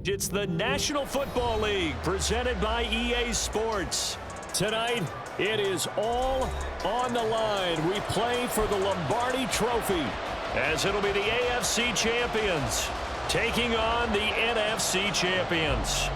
It's the National Football League presented by EA Sports. Tonight, it is all on the line. We play for the Lombardi Trophy, as it'll be the AFC champions taking on the NFC champions.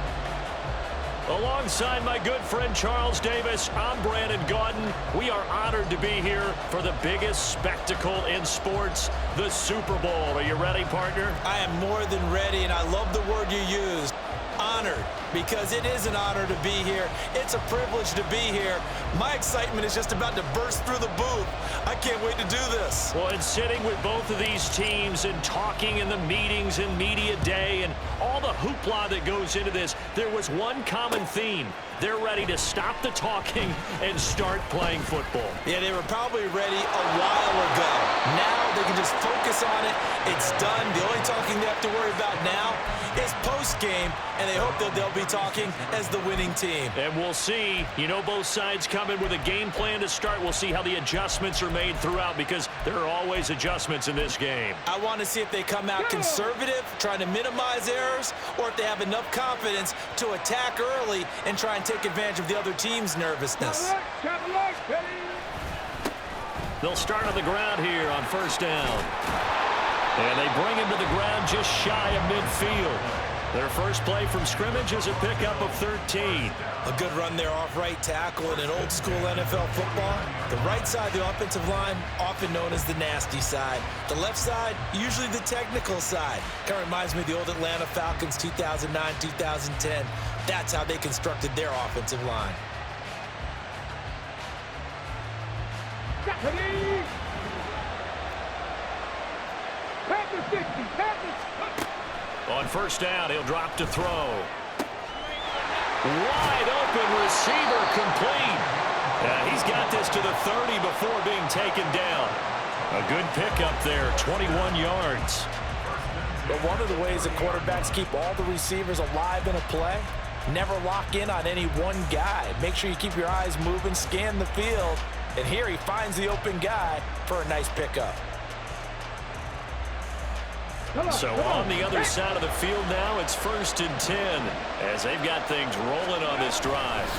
Alongside my good friend Charles Davis, I'm Brandon Gaudin. We are honored to be here for the biggest spectacle in sports, the Super Bowl. Are you ready, partner? I am more than ready, and I love the word you used. Honored, because it is an honor to be here. It's a privilege to be here. My excitement is just about to burst through the booth. I can't wait to do this. Well, and sitting with both of these teams and talking in the meetings and media day and all the hoopla that goes into this, there was one common theme. They're ready to stop the talking and start playing football. Yeah, they were probably ready a while ago. Now they can just focus on it. It's done. The only talking they have to worry about now is post-game, and they hope that they'll be talking as the winning team. And we'll see. You know, both sides come in with a game plan to start. We'll see how the adjustments are made throughout, because there are always adjustments in this game. I want to see if they come out conservative, trying to minimize errors, or if they have enough confidence to attack early and try and take advantage of the other team's nervousness. They'll start on the ground here on first down. And they bring him to the ground just shy of midfield. Their first play from scrimmage is a pickup of 13. A good run there off right tackle in an old-school NFL football. The right side of the offensive line, often known as the nasty side. The left side, usually the technical side. Kind of reminds me of the old Atlanta Falcons 2009-2010. That's how they constructed their offensive line. On first down, he'll drop to throw. Wide open receiver complete. He's got this to the 30 before being taken down. A good pickup there, 21 yards. But one of the ways that quarterbacks keep all the receivers alive in a play, never lock in on any one guy. Make sure you keep your eyes moving, scan the field. And here he finds the open guy for a nice pickup. So on the other side of the field now, it's 1st and 10 as they've got things rolling on this drive.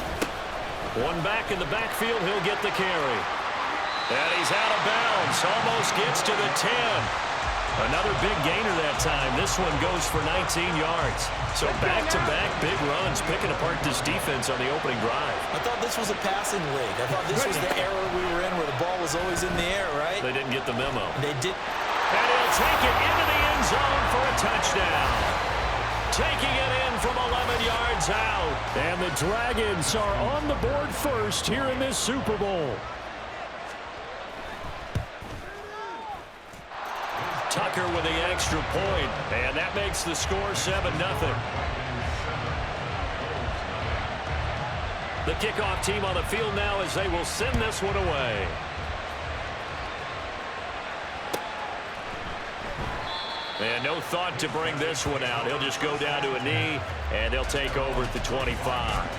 One back in the backfield, he'll get the carry. And he's out of bounds, almost gets to the 10. Another big gainer that time. This one goes for 19 yards. So back-to-back big runs, picking apart this defense on the opening drive. I thought this was a passing league. I thought this was the era we were in where the ball was always in the air, right? They didn't get the memo. They did. And he'll take it into the end zone for a touchdown. Taking it in from 11 yards out. And the Dragons are on the board first here in this Super Bowl. Tucker with the extra point, and that makes the score 7-0. The kickoff team on the field now as they will send this one away. And no thought to bring this one out. He'll just go down to a knee, and they'll take over at the 25.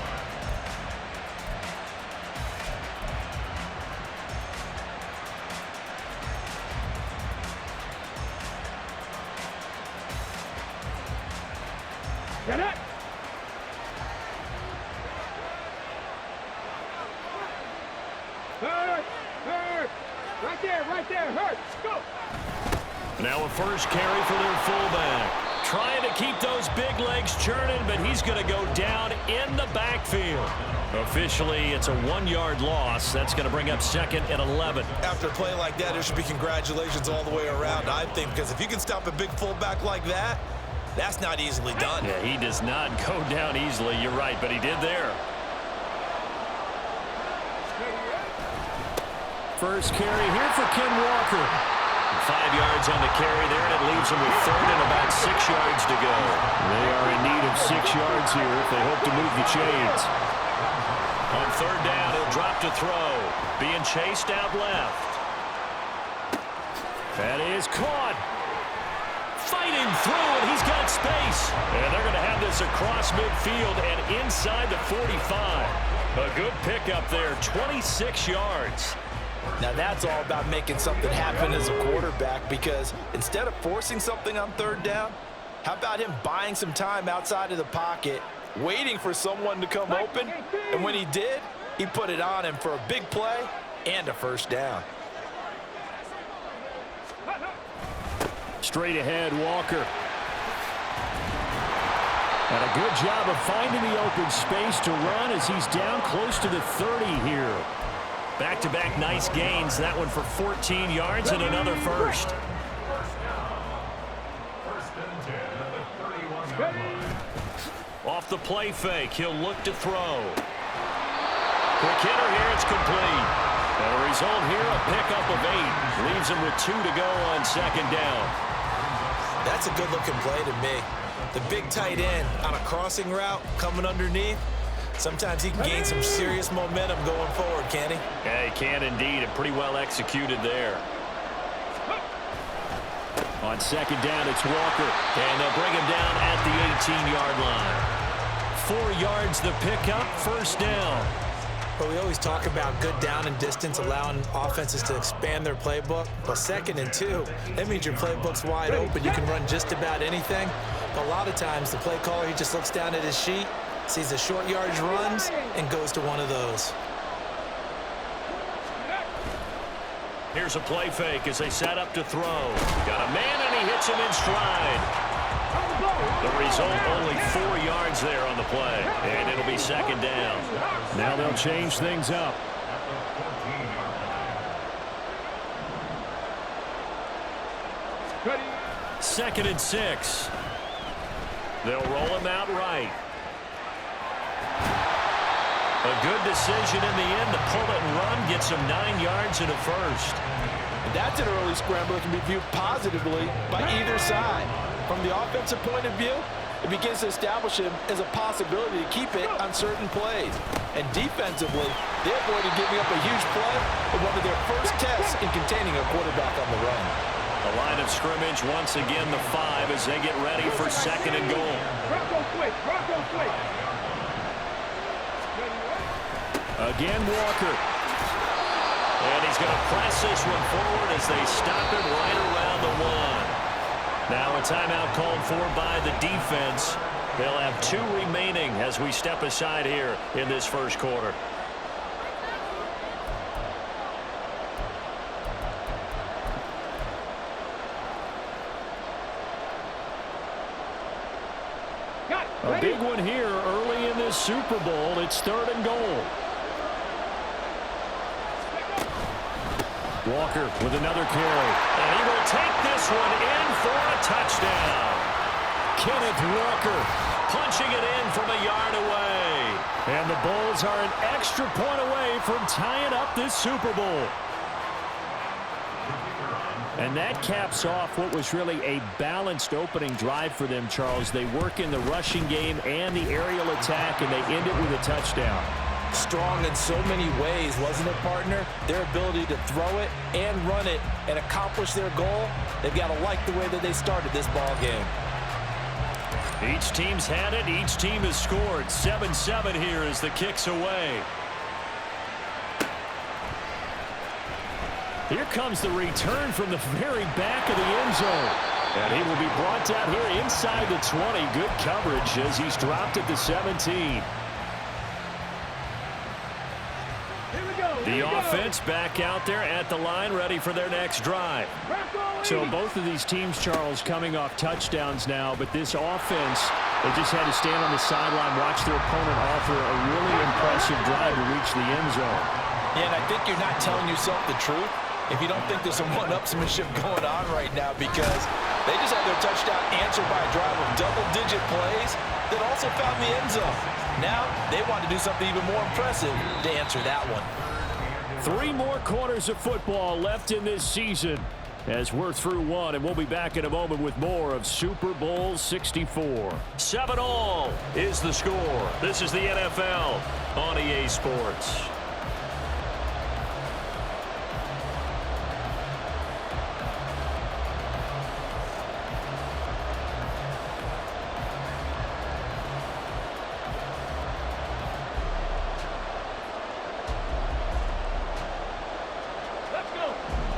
Get it! Hurt! Hurt! Right there, hurt! Go! Now a first carry for their fullback. Trying to keep those big legs churning, but he's going to go down in the backfield. Officially, it's a 1-yard loss. That's going to bring up 2nd and 11. After a play like that, there should be congratulations all the way around, I think, because if you can stop a big fullback like that, that's not easily done. Yeah, he does not go down easily. You're right, but he did there. First carry here for Ken Walker. 5 yards on the carry there, and it leaves him with 3rd and about 6 yards to go. They are in need of 6 yards here if they hope to move the chains. On 3rd down, he'll drop to throw. Being chased out left. That is caught. Fighting through, and he's got space. And they're going to have this across midfield and inside the 45. A good pickup there, 26 yards. Now that's all about making something happen as a quarterback, because instead of forcing something on 3rd down, How about him buying some time outside of the pocket, waiting for someone to come open, and when he did, he put it on him for a big play and a first down. Straight ahead, Walker. And a good job of finding the open space to run as he's down close to the 30 here. Back-to-back nice gains. That one for 14 yards and another first. Off the play fake, he'll look to throw. Quick hitter here, it's complete. And a result here, a pickup of 8. Leaves him with 2 to go on second down. That's a good-looking play to me. The big tight end on a crossing route coming underneath. Sometimes he can gain some serious momentum going forward, can't he? Yeah, he can indeed, and pretty well executed there. On second down, it's Walker. And they'll bring him down at the 18-yard line. 4 yards the pickup, first down. But we always talk about good down and distance, allowing offenses to expand their playbook. Well, 2nd and 2, that means your playbook's wide open. You can run just about anything. But a lot of times, the play caller, he just looks down at his sheet, sees the short yardage runs, and goes to one of those. Here's a play fake as they set up to throw. Got a man, and he hits him in stride. The result, only 4 yards there on the play, and it'll be second down. Now they'll change things up. Second and 6. They'll roll him out right. A good decision in the end to pull it and run, gets him 9 yards and a first. And that's an early scramble that can be viewed positively by either side. From the offensive point of view, it begins to establish him as a possibility to keep it on certain plays. And defensively, they avoided giving up a huge play in one of their first tests in containing a quarterback on the run. The line of scrimmage once again the 5 as they get ready for second and goal. Again, Walker. And he's going to press this one forward as they stop it right around the 1. Now a timeout called for by the defense. They'll have 2 remaining as we step aside here in this first quarter. A big one here early in this Super Bowl. It's 3rd and goal. Walker with another carry. And he will take this one in for a touchdown. Kenneth Walker punching it in from a yard away. And the Bulls are an extra point away from tying up this Super Bowl. And that caps off what was really a balanced opening drive for them, Charles. They work in the rushing game and the aerial attack, and they end it with a touchdown. Strong in so many ways, wasn't it, partner? Their ability to throw it and run it and accomplish their goal, they've got to like the way that they started this ball game. Each team's had it. Each team has scored. 7-7 here as the kick's away. Here comes the return from the very back of the end zone. And he will be brought down here inside the 20. Good coverage as he's dropped at the 17. The offense back out there at the line, ready for their next drive. So both of these teams, Charles, coming off touchdowns now, but this offense, they just had to stand on the sideline, watch their opponent offer a really impressive drive to reach the end zone. Yeah, and I think you're not telling yourself the truth if you don't think there's some one-upsmanship going on right now, because they just had their touchdown answered by a drive of double-digit plays that also found the end zone. Now they want to do something even more impressive to answer that one. 3 more quarters of football left in this season as we're through 1, and we'll be back in a moment with more of Super Bowl 64. 7-all is the score. This is the NFL on EA Sports.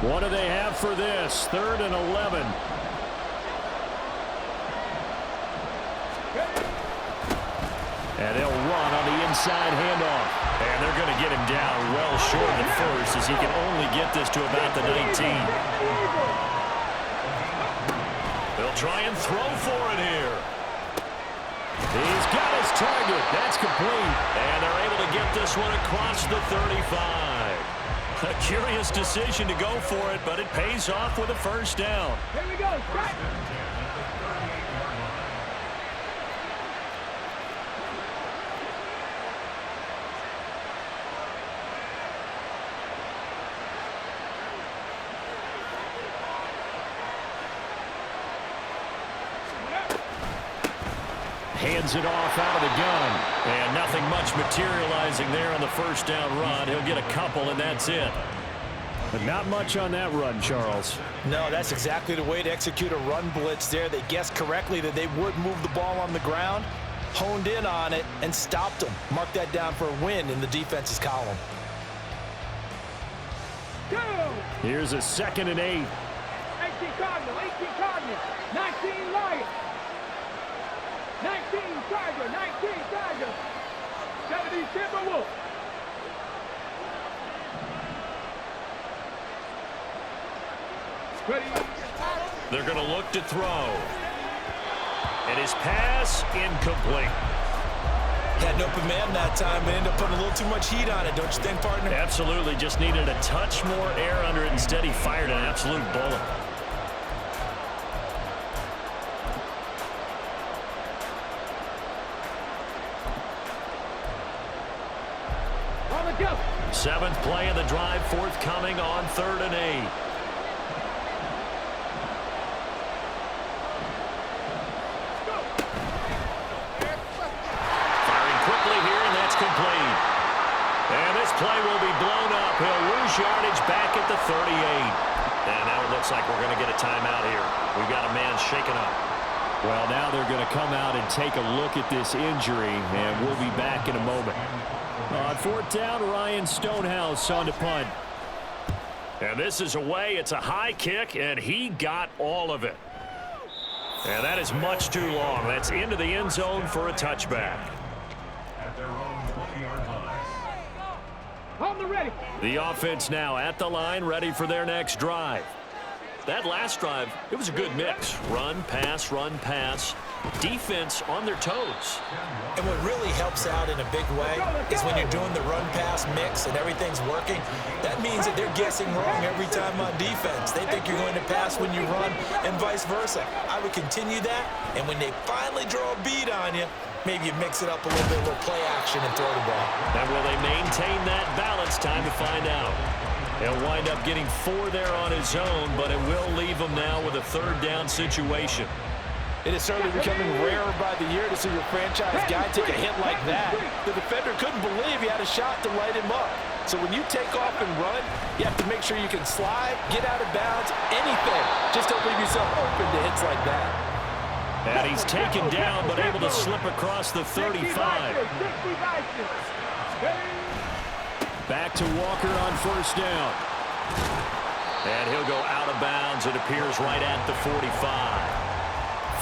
What do they have for this? 3rd and 11. And they'll run on the inside handoff. And they're going to get him down well short of the first as he can only get this to about the 19. They'll try and throw for it here. He's got his target. That's complete. And they're able to get this one across the 35. A curious decision to go for it, but it pays off with a first down. Here we go. Strike. Hands it off out of the gun. And nothing much materializing there on the first down run. He'll get a couple, and that's it. But not much on that run, Charles. No, that's exactly the way to execute a run blitz there. They guessed correctly that they would move the ball on the ground, honed in on it, and stopped them. Mark that down for a win in the defense's column. Go. Here's a 2nd and 8. 18 Cardinal, 18 Cardinal, 19 Lions. 19 Tiger, 19 Tiger. 70 Timberwolves. Ready. They're going to look to throw. And his pass incomplete. Had an open man that time, but ended up putting a little too much heat on it, don't you think, partner? Absolutely. Just needed a touch more air under it. Instead, he fired an absolute bullet. On the go. 7th play of the drive, forthcoming on 3rd and 8. Firing quickly here, and that's complete. And this play will be blown up. He'll lose yardage back at the 38. And now it looks like we're going to get a timeout here. We've got a man shaken up. Well, now they're going to come out and take a look at this injury, and we'll be back in a moment. On 4th down, Ryan Stonehouse on to punt. And this is away. It's a high kick, and he got all of it. And that is much too long. That's into the end zone for a touchback. On the ready. The offense now at the line, ready for their next drive. That last drive, it was a good mix. Run, pass, defense on their toes. And what really helps out in a big way is when you're doing the run-pass mix and everything's working, that means that they're guessing wrong every time on defense. They think you're going to pass when you run and vice versa. I would continue that, and when they finally draw a beat on you, maybe you mix it up a little bit, a little play action and throw the ball. And will they maintain that balance? Time to find out. He'll wind up getting 4 there on his own, but it will leave him now with a 3rd down situation. It is certainly becoming rarer by the year to see your franchise guy take a hit like that. The defender couldn't believe he had a shot to light him up. So when you take off and run, you have to make sure you can slide, get out of bounds, anything. Just don't leave yourself open to hits like that. And he's taken down, but able to slip across the 35. Back to Walker on 1st down. And he'll go out of bounds, it appears, right at the 45.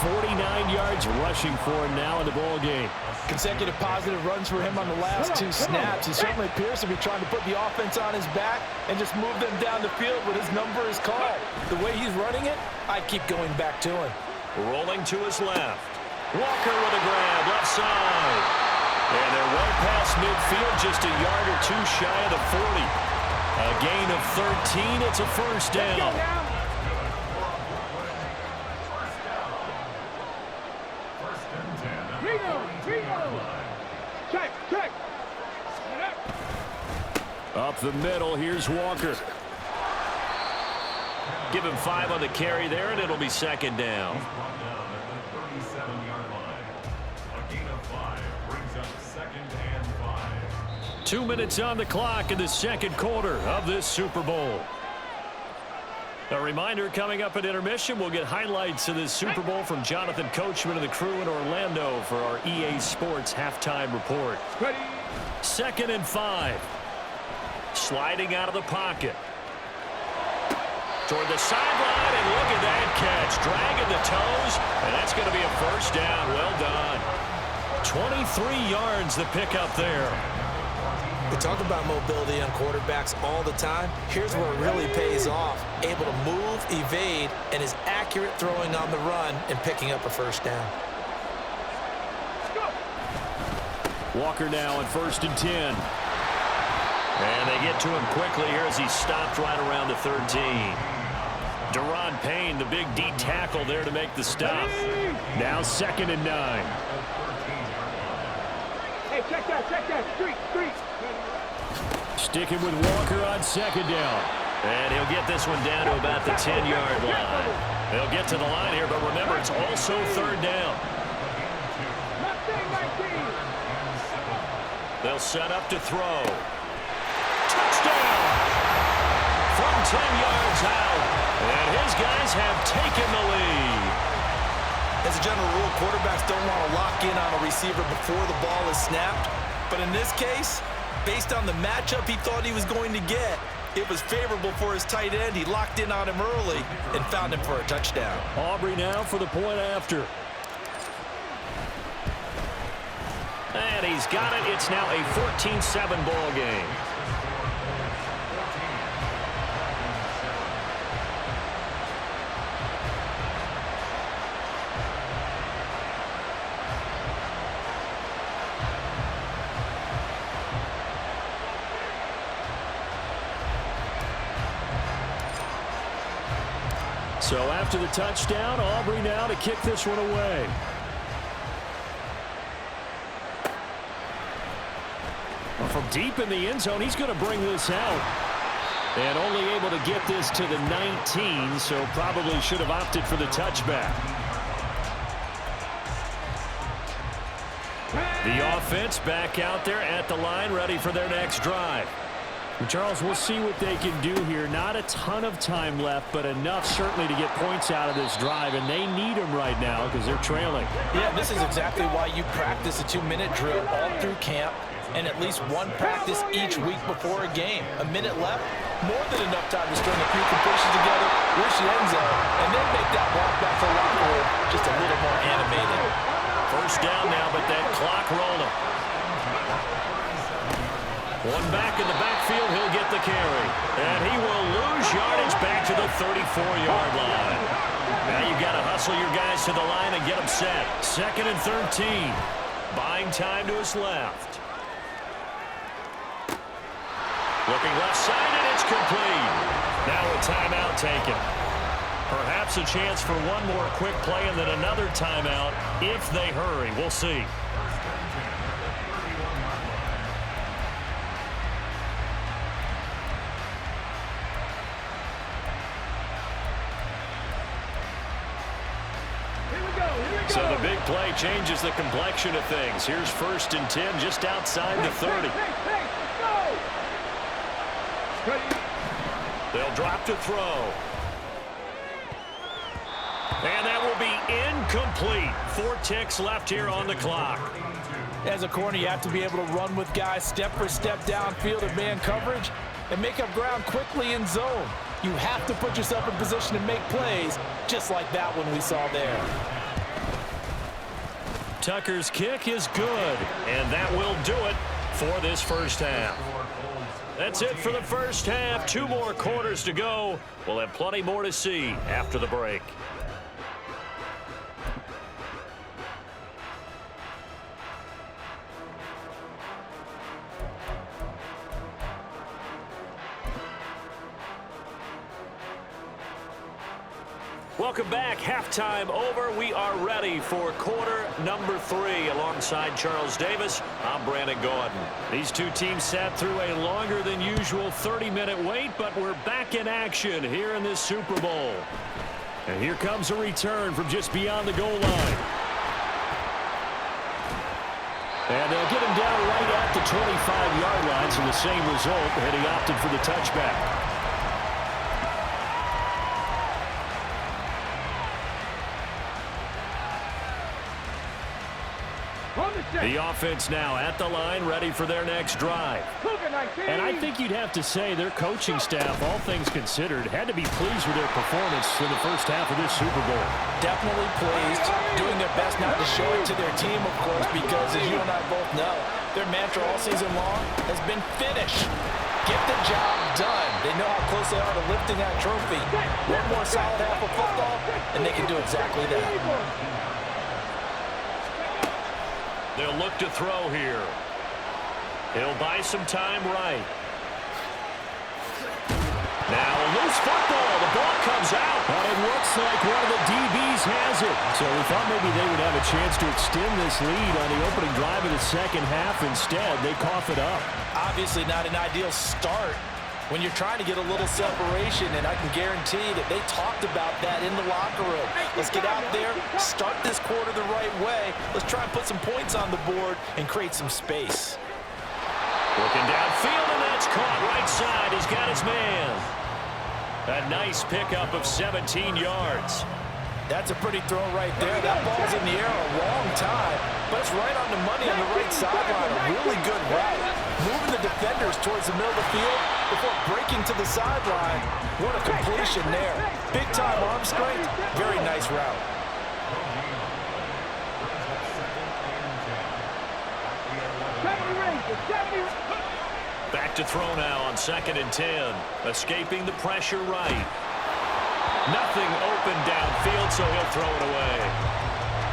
49 yards rushing for him now in the ball game. Consecutive positive runs for him on the last 2 snaps. He certainly appears to be trying to put the offense on his back and just move them down the field when his number is called. The way he's running it, I keep going back to him. Rolling to his left. Walker with a grab, left side. And they're well past midfield, just a yard or 2 shy of the 40. A gain of 13, it's a first down. Check. Up the middle, here's Walker. Give him 5 on the carry there, and it'll be 2nd down. 2 minutes on the clock in the 2nd quarter of this Super Bowl. A reminder, coming up at intermission, we'll get highlights of this Super Bowl from Jonathan Coachman and the crew in Orlando for our EA Sports halftime report. 2nd and 5. Sliding out of the pocket. Toward the sideline, and look at that catch. Dragging the toes, and that's going to be a first down. Well done. 23 yards the pickup there. We talk about mobility on quarterbacks all the time. Here's where it really pays off. Able to move, evade, and is accurate throwing on the run and picking up a first down. Walker now on 1st and 10. And they get to him quickly here as he stopped right around the 13. Deron Payne, the big D tackle there to make the stop. Now 2nd and 9. Hey, check that. Street. Sticking with Walker on 2nd down. And he'll get this one down to about the 10-yard line. They'll get to the line here, but remember, it's also 3rd down. They'll set up to throw. Touchdown! From 10 yards out. And his guys have taken the lead. As a general rule, quarterbacks don't want to lock in on a receiver before the ball is snapped. But in this case, based on the matchup he thought he was going to get, it was favorable for his tight end. He locked in on him early and found him for a touchdown. Aubrey now for the point after. And he's got it. It's now a 14-7 ball game. So after the touchdown, Aubrey now to kick this one away. Well, from deep in the end zone, he's going to bring this out. And only able to get this to the 19, so probably should have opted for the touchback. The offense back out there at the line, ready for their next drive. Charles, we'll see what they can do here. Not a ton of time left, but enough certainly to get points out of this drive, and they need them right now because they're trailing. Yeah, this is exactly why you practice a 2-minute drill all through camp and at least one practice each week before a game. A minute left, more than enough time to string a few completions together, reach the end zone, and then make that walk back to the locker room just a little more animated. First down now, but that clock rolling. One back in the backfield, he'll get the carry. And he will lose yardage back to the 34-yard line. Now you've got to hustle your guys to the line and get them set. 2nd and 13. Buying time to his left. Looking left side, and it's complete. Now a timeout taken. Perhaps a chance for one more quick play and then another timeout if they hurry. We'll see. So the big play changes the complexion of things. Here's 1st and 10 just outside the 30. They'll drop to throw. And that will be incomplete. 4 ticks left here on the clock. As a corner, you have to be able to run with guys step for step downfield in man coverage and make up ground quickly in zone. You have to put yourself in position to make plays, just like that one we saw there. Tucker's kick is good, and that will do it for this first half. That's it for the first half. 2 more quarters to go. We'll have plenty more to see after the break. Welcome back. Halftime over. We are ready for quarter number 3. Alongside Charles Davis, I'm Brandon Gordon. These two teams sat through a longer than usual 30-minute wait, but we're back in action here in this Super Bowl. And here comes a return from just beyond the goal line. And they'll get him down right at the 25-yard line, so the same result, and he opted for the touchback. On the set. The offense now at the line, ready for their next drive. Cougar 19. And I think you'd have to say their coaching staff, all things considered, had to be pleased with their performance in the first half of this Super Bowl. Definitely pleased. Doing their best not to show it to their team, of course, because as you and I both know, their mantra all season long has been finish. Get the job done. They know how close they are to lifting that trophy. One more solid half of football, and they can do exactly that. They'll look to throw here. He'll buy some time right. Now a loose football. The ball comes out. But it looks like one of the DBs has it. So we thought maybe they would have a chance to extend this lead on the opening drive of the second half. Instead, they cough it up. Obviously not an ideal start when you're trying to get a little separation, and I can guarantee that they talked about that in the locker room. Let's get out there, start this quarter the right way. Let's try and put some points on the board and create some space. Looking downfield, and that's caught right side. He's got his man. A nice pickup of 17 yards. That's a pretty throw right there. That ball's in the air a long time, but it's right on the money on the right sideline. A really good route. Moving the defenders towards the middle of the field before breaking to the sideline. What a completion there. Big-time arm strength. Very nice route. Back to throw now on 2nd and 10. Escaping the pressure right. Nothing open downfield, so he'll throw it away.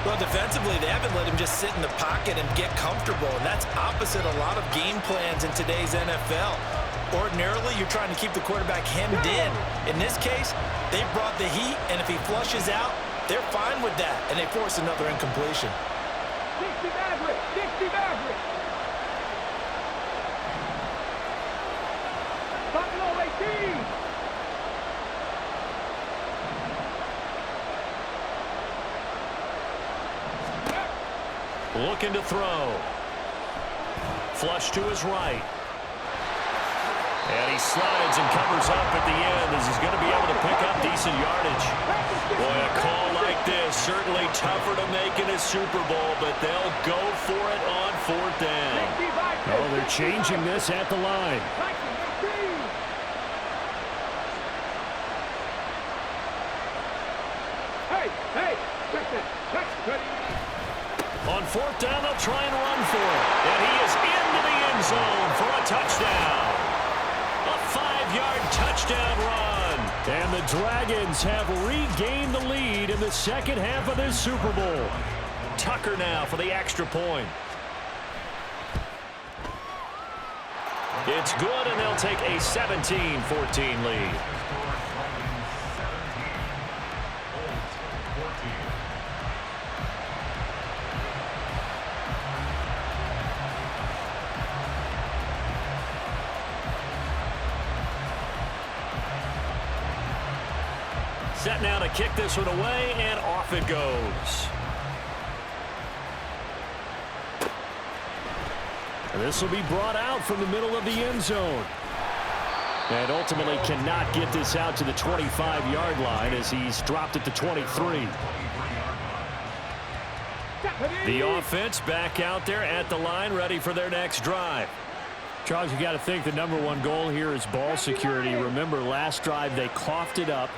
Well, defensively, they haven't let him just sit in the pocket and get comfortable, and that's opposite a lot of game plans in today's NFL. Ordinarily, you're trying to keep the quarterback hemmed in. In this case, they brought the heat, and if he flushes out, they're fine with that, and they force another incompletion. 60 Maverick. 60 Maverick. Buffalo 18. Looking to throw. Flush to his right. And he slides and covers up at the end as he's going to be able to pick up decent yardage. Boy, a call like this, certainly tougher to make in a Super Bowl, but they'll go for it on 4th down. Oh, they're changing this at the line. Hey, check that. Ready. On 4th down, they'll try and run for it. And he is into the end zone for a touchdown. A 5-yard touchdown run. And the Dragons have regained the lead in the second half of this Super Bowl. Tucker now for the extra point. It's good, and they'll take a 17-14 lead. Set now to kick this one away, and off it goes. This will be brought out from the middle of the end zone. And ultimately cannot get this out to the 25-yard line as he's dropped it to 23. The offense back out there at the line, ready for their next drive. Charles, you got to think the #1 goal here is ball security. Remember, last drive they coughed it up,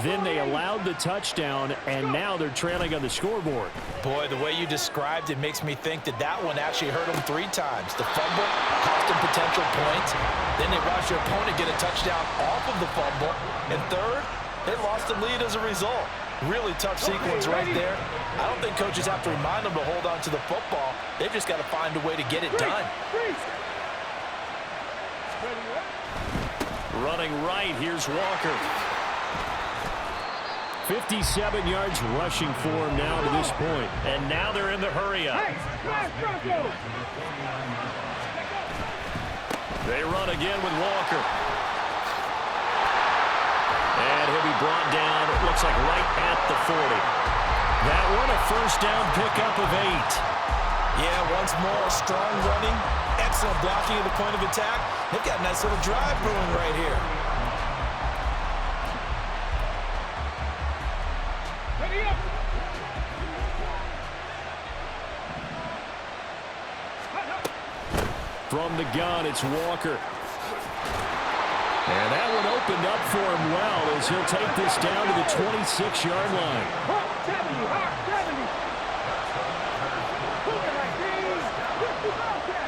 then they allowed the touchdown, and now they're trailing on the scoreboard. Boy, the way you described it makes me think that that one actually hurt them 3 times. The fumble cost them potential points. Then they watched their opponent get a touchdown off of the fumble. And third, they lost the lead as a result. Really tough sequence right there. I don't think coaches have to remind them to hold on to the football. They've just got to find a way to get it done. Running right, here's Walker. 57 yards rushing for him now to this point. And now they're in the hurry-up. They run again with Walker. And he'll be brought down, it looks like right at the 40. That one a first down pickup of 8. Yeah, once more, strong running, excellent blocking at the point of attack. They've got a nice little drive brewing right here. From the gun, it's Walker. And that one opened up for him well as he'll take this down to the 26-yard line. Hawk 70, Hawk 70. Look at my team. Look at that.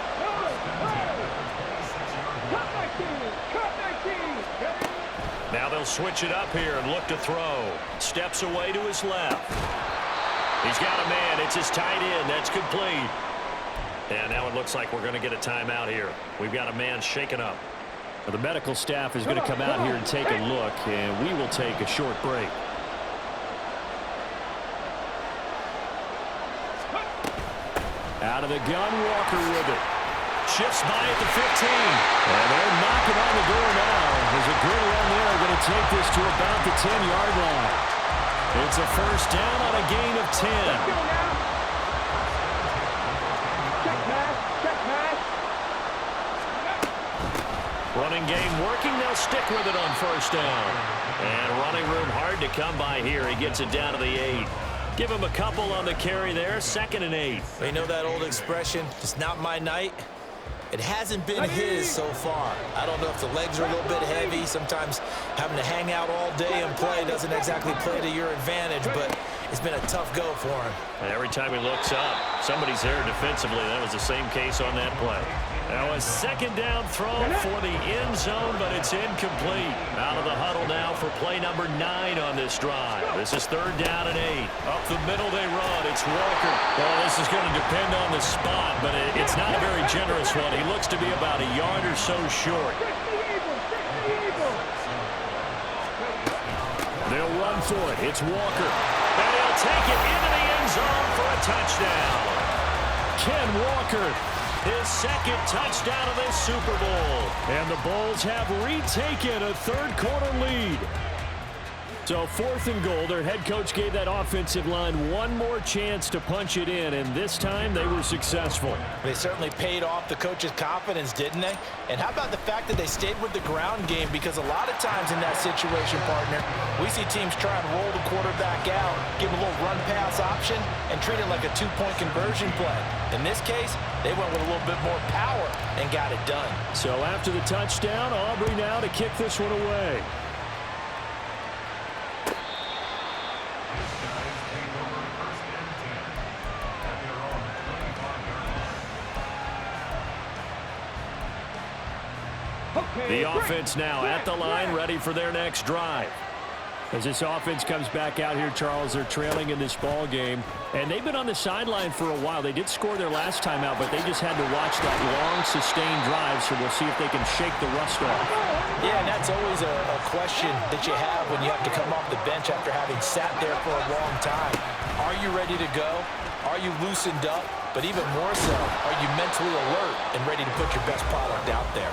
Cut my team. Cut my team. Now they'll switch it up here and look to throw. Steps away to his left. He's got a man. It's his tight end. That's complete. And now it looks like we're going to get a timeout here. We've got a man shaken up. The medical staff is going to come out here and take a look, and we will take a short break. Out of the gun, Walker with it. Shifts by at the 15. And they're knocking on the door now. There's a good run there. Going to take this to about the 10-yard line. It's a first down on a gain of 10. Check pass. Check pass. Running game working. They'll stick with it on first down. And running room hard to come by here. He gets it down to the 8. Give him a couple on the carry there. 2nd and 8. You know that old expression, it's not my night? It hasn't been his so far. I don't know if the legs are a little bit heavy. Sometimes having to hang out all day and play doesn't exactly play to your advantage, but it's been a tough go for him. And every time he looks up, somebody's there defensively. That was the same case on that play. Now a second down throw for the end zone, but it's incomplete. Out of the huddle now for play number 9 on this drive. This is 3rd down and 8. Up the middle they run. It's Walker. Well, this is going to depend on the spot, but it's not a very generous one. He looks to be about a yard or so short. They'll run for it. It's Walker. And he'll take it into the end zone for a touchdown. Ken Walker. His 2nd touchdown of this Super Bowl. And the Bulls have retaken a third-quarter lead. So 4th and goal. Their head coach gave that offensive line one more chance to punch it in, and this time they were successful. They certainly paid off the coach's confidence, didn't they? And how about the fact that they stayed with the ground game? Because a lot of times in that situation, partner, we see teams try and roll the quarterback out, give him a little run-pass option, and treat it like a 2-point conversion play. In this case, they went with a little bit more power and got it done. So after the touchdown, Aubrey now to kick this one away. The offense now at the line, ready for their next drive. As this offense comes back out here, Charles, they're trailing in this ball game, and they've been on the sideline for a while. They did score their last time out, but they just had to watch that long, sustained drive, so we'll see if they can shake the rust off. Yeah, and that's always a question that you have when you have to come off the bench after having sat there for a long time. Are you ready to go? Are you loosened up? But even more so, are you mentally alert and ready to put your best product out there?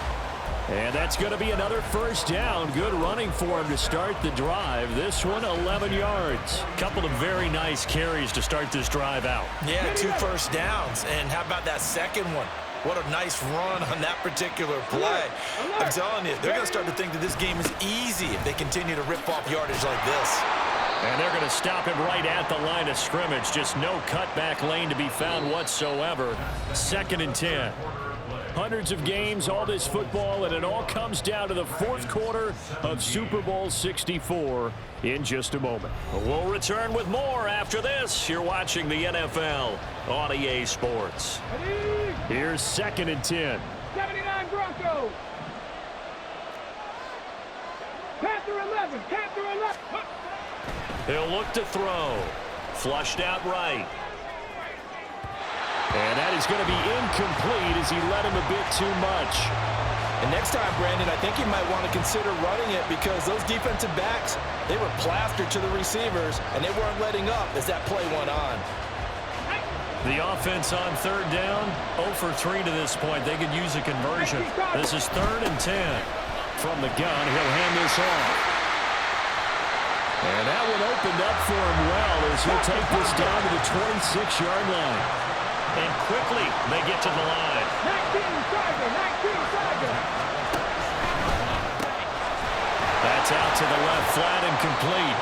And that's going to be another first down. Good running for him to start the drive. This one, 11 yards. Couple of very nice carries to start this drive out. Yeah, 2 first downs. And how about that second one? What a nice run on that particular play. I'm telling you, they're going to start to think that this game is easy if they continue to rip off yardage like this. And they're going to stop him right at the line of scrimmage. Just no cutback lane to be found whatsoever. 2nd and 10. Hundreds of games, all this football, and it all comes down to the 4th quarter of Super Bowl 64 in just a moment. We'll return with more after this. You're watching the NFL on EA Sports. Here's 2nd and 10. 79 Broncos. Panther 11. Panther 11. He'll look to throw. Flushed out right. And that is going to be incomplete as he let him a bit too much. And next time, Brandon, I think he might want to consider running it because those defensive backs, they were plastered to the receivers, and they weren't letting up as that play went on. The offense on 3rd down, 0 for 3 to this point. They could use a conversion. This is 3rd and 10. From the gun, he'll hand this off. And that one opened up for him well as he'll take this down to the 26-yard line. And quickly, they get to the line. 19 Tiger. 19 Tiger. That's out to the left, flat and complete.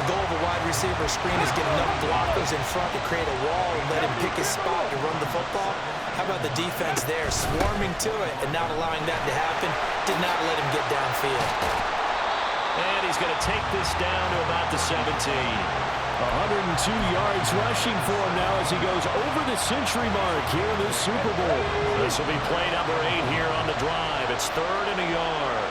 goal of a wide receiver screen is get enough blockers in front to create a wall and let him pick his spot to run the football. How about the defense there, swarming to it and not allowing that to happen? Did not let him get downfield. And he's going to take this down to about the 17. 102 yards rushing for him now as he goes over the century mark here in this Super Bowl. This will be play number 8 here on the drive. It's 3rd and a yard.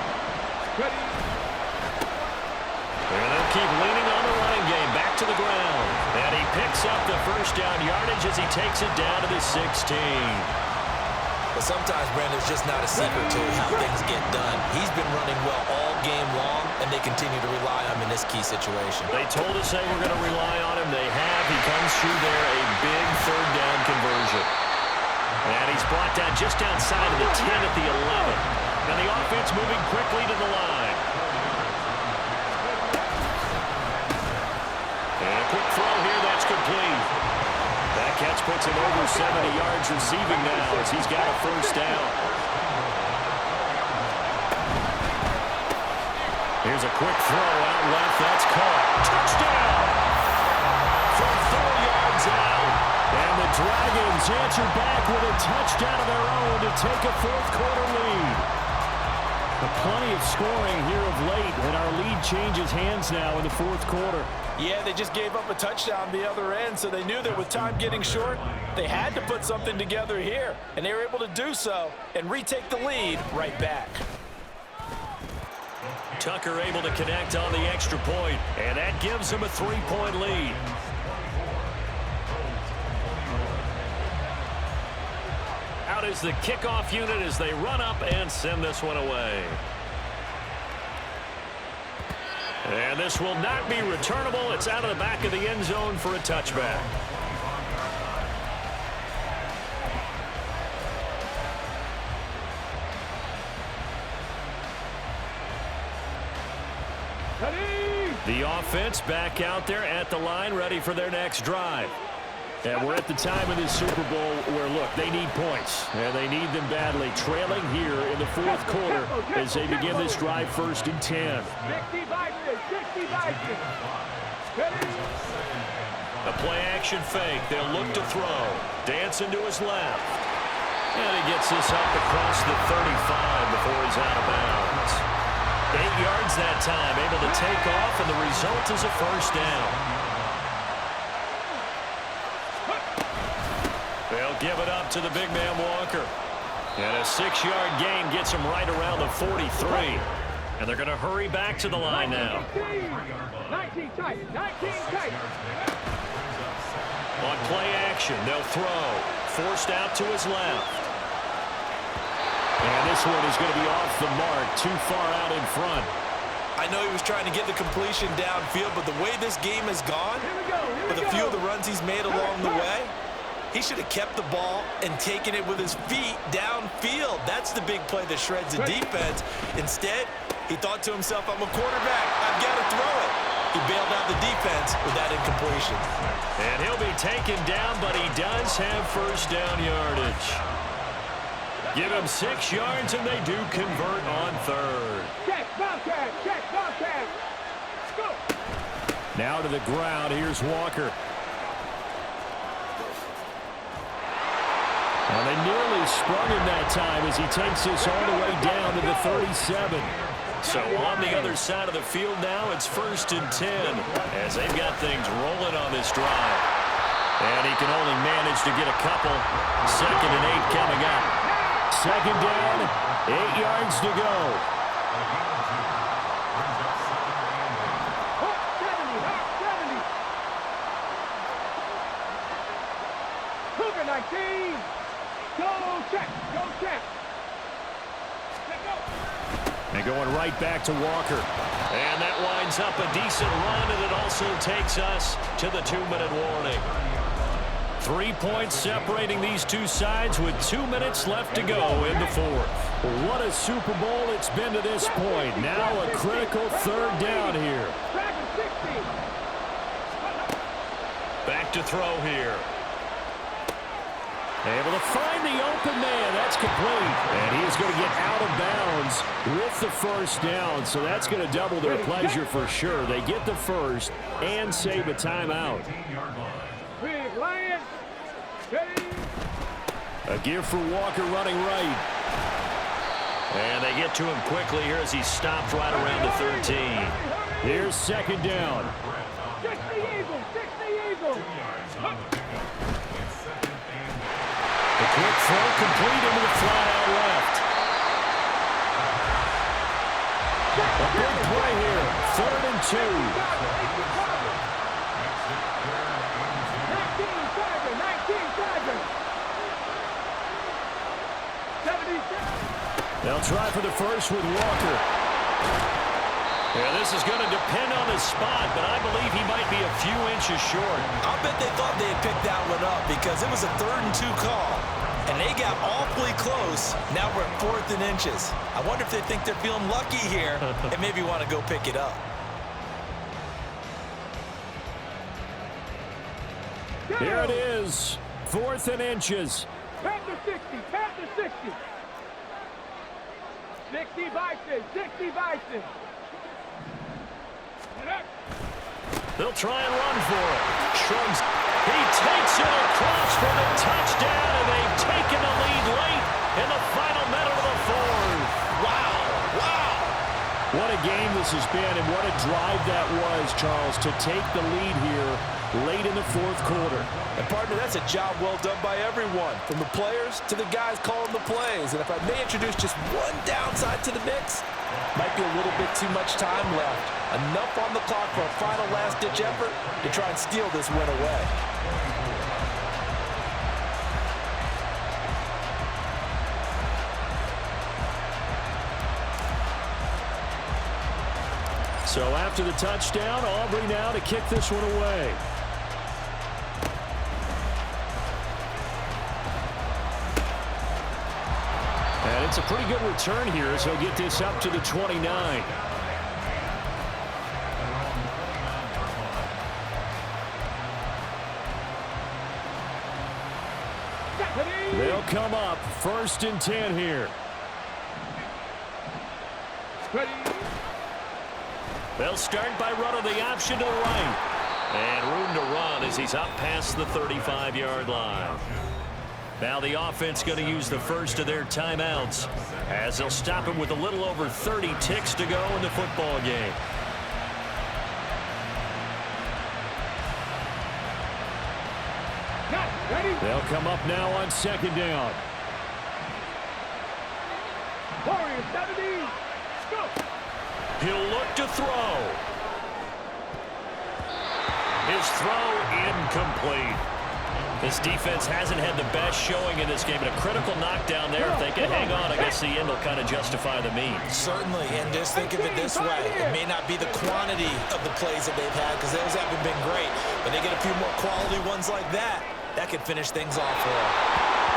And they'll keep leaning on the running game. Back to the ground. And he picks up the first down yardage as he takes it down to the 16. But sometimes, Brandon, it's just not a secret to how things get done. He's been running well all game long, and they continue to rely on him in this key situation. They told us they were going to rely on him. They have. He comes through there, a big 3rd down conversion. And he's brought down just outside of the 10 at the 11. And the offense moving quickly to the line. And a quick throw here, that's complete. That catch puts him over 70 yards receiving now as he's got a first down. Here's a quick throw out left. That's caught. Touchdown! From 4 yards out. And the Dragons answer back with a touchdown of their own to take a 4th quarter lead. Plenty of scoring here of late, and our lead changes hands now in the 4th quarter. Yeah, they just gave up a touchdown the other end, so they knew that with time getting short, they had to put something together here, and they were able to do so and retake the lead right back. Tucker able to connect on the extra point, and that gives him a 3-point lead. Out is the kickoff unit as they run up and send this one away. And this will not be returnable. It's out of the back of the end zone for a touchback. The offense back out there at the line, ready for their next drive. And we're at the time of this Super Bowl where, look, they need points, and they need them badly. Trailing here in the 4th quarter as they begin this drive 1st and 10. A play-action fake. They'll look to throw. Dancing to his left. And he gets this up across the 35 before he's out of bounds. 8 yards that time, able to take off, and the result is a first down. They'll give it up to the big man Walker. And a 6-yard gain gets him right around the 43. And they're going to hurry back to the line now. 19 tight, 19 tight. On play action, they'll throw. Forced out to his left. And this one is going to be off the mark, too far out in front. I know he was trying to get the completion downfield, but the way this game has gone, with a few of the runs he's made along the way, he should have kept the ball and taken it with his feet downfield. That's the big play that shreds the defense. Instead, he thought to himself, I'm a quarterback. I've got to throw it. He bailed out the defense with that incompletion. And he'll be taken down, but he does have first down yardage. Give him 6 yards, and they do convert on 3rd. Check, Bobcat, check, Bobcat. Go. Now to the ground. Here's Walker. Well, they nearly sprung him that time as he takes this all the way down to the 37. So on the other side of the field now, it's 1st and 10 as they've got things rolling on this drive. And he can only manage to get a couple. 2nd and 8 coming up. 2nd down, 8 yards to go. Hot 70, hot 70. Cougar 19. Go check, go check. Let go. And going right back to Walker. And that winds up a decent run, and it also takes us to the 2-minute warning. 3 points separating these two sides with 2 minutes left to go in the 4th. What a Super Bowl it's been to this point. Now a critical 3rd down here. Back to throw here. Able to find the open man. That's complete. And he is going to get out of bounds with the first down. So that's going to double their pleasure for sure. They get the first and save a timeout. Big Lion. Ready. A give for Walker running right. And they get to him quickly here as he stops right around the 13. Here's second down. 60 Eagles. 60 Eagles. The quick throw complete into the flat out left. A big play here. 3rd and 2. 77. They'll try for the first with Walker. Yeah, this is going to depend on his spot, but I believe he might be a few inches short. I'll bet they thought they had picked that one up because it was a 3rd and 2 call. And they got awfully close. Now we're at 4th and inches. I wonder if they think they're feeling lucky here and maybe want to go pick it up. Here it is. 4th and inches. Panther 60. Panther 60. 60 Bison. 60 Bison. They'll try and run for it. Shrugs. He takes it across for the touchdown, and they've taken the lead late in the final minute of the 4th. Wow. Wow. What a game this has been, and what a drive that was, Charles, to take the lead here late in the 4th quarter. And, partner, that's a job well done by everyone, from the players to the guys calling the plays. And if I may introduce just one downside to the mix, might be a little bit too much time left. Enough on the clock for a final last-ditch effort to try and steal this win away. So after the touchdown, Aubrey now to kick this one away. And it's a pretty good return here as he'll get this up to the 29. They'll come up 1st and 10 here. They'll start by running the option to the right. And room to run as he's up past the 35-yard line. Now the offense going to use the first of their timeouts as they'll stop him with a little over 30 ticks to go in the football game. They'll come up now on 2nd down. Warriors 70. Go. He'll look to throw. His throw incomplete. This defense hasn't had the best showing in this game, but a critical knockdown there. If they can hang on, I guess the end will kind of justify the means. Certainly, and just think of it this way. It may not be the quantity of the plays that they've had because those haven't been great, but they get a few more quality ones like that. That could finish things off for them.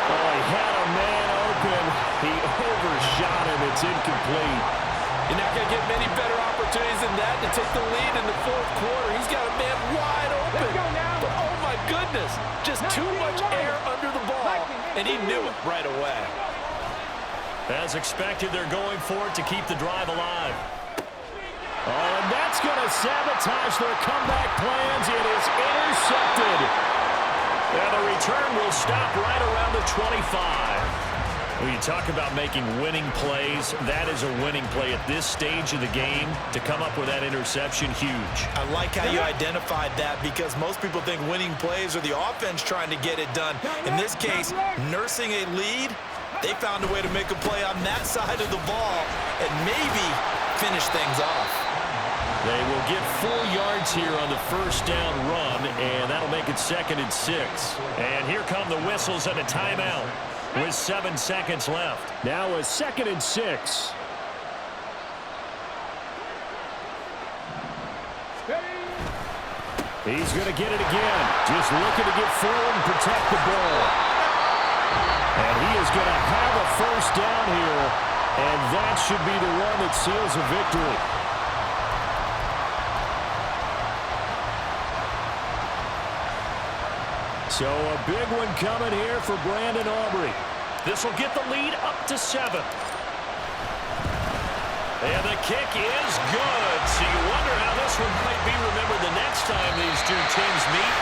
Oh, he had a man open. He overshot him. It's incomplete. You're not going to get many better opportunities than that to take the lead in the 4th quarter. He's got a man wide open. Let's go now. But, oh, my goodness, just too much air under the ball, and he knew it right away. As expected, they're going for it to keep the drive alive. Oh, and that's going to sabotage their comeback plans. It is intercepted. And the return will stop right around the 25. When you talk about making winning plays, that is a winning play at this stage of the game. To come up with that interception, huge. I like how you identified that because most people think winning plays are the offense trying to get it done. In this case, nursing a lead, they found a way to make a play on that side of the ball and maybe finish things off. They will get 4 yards here on the first down run, and that'll make it 2nd and 6. And here come the whistles and a timeout with 7 seconds left. Now a 2nd and 6. He's going to get it again. Just looking to get forward and protect the ball. And he is going to have a first down here, and that should be the one that seals a victory. So a big one coming here for Brandon Aubrey. This will get the lead up to 7. And the kick is good. So you wonder how this one might be remembered the next time these two teams meet.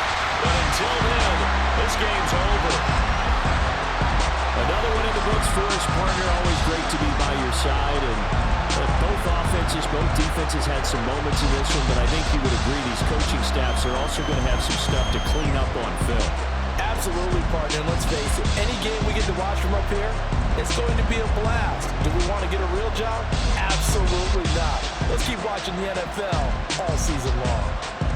But until then, this game's over. Another one in the books for his partner. Always great to be by your side. And both offenses, both defenses had some moments in this one, but I think you would agree these coaching staffs are also going to have some stuff to clean up on film. Absolutely, partner. Let's face it, any game we get to watch from up here, it's going to be a blast. Do we want to get a real job? Absolutely not. Let's keep watching the NFL all season long.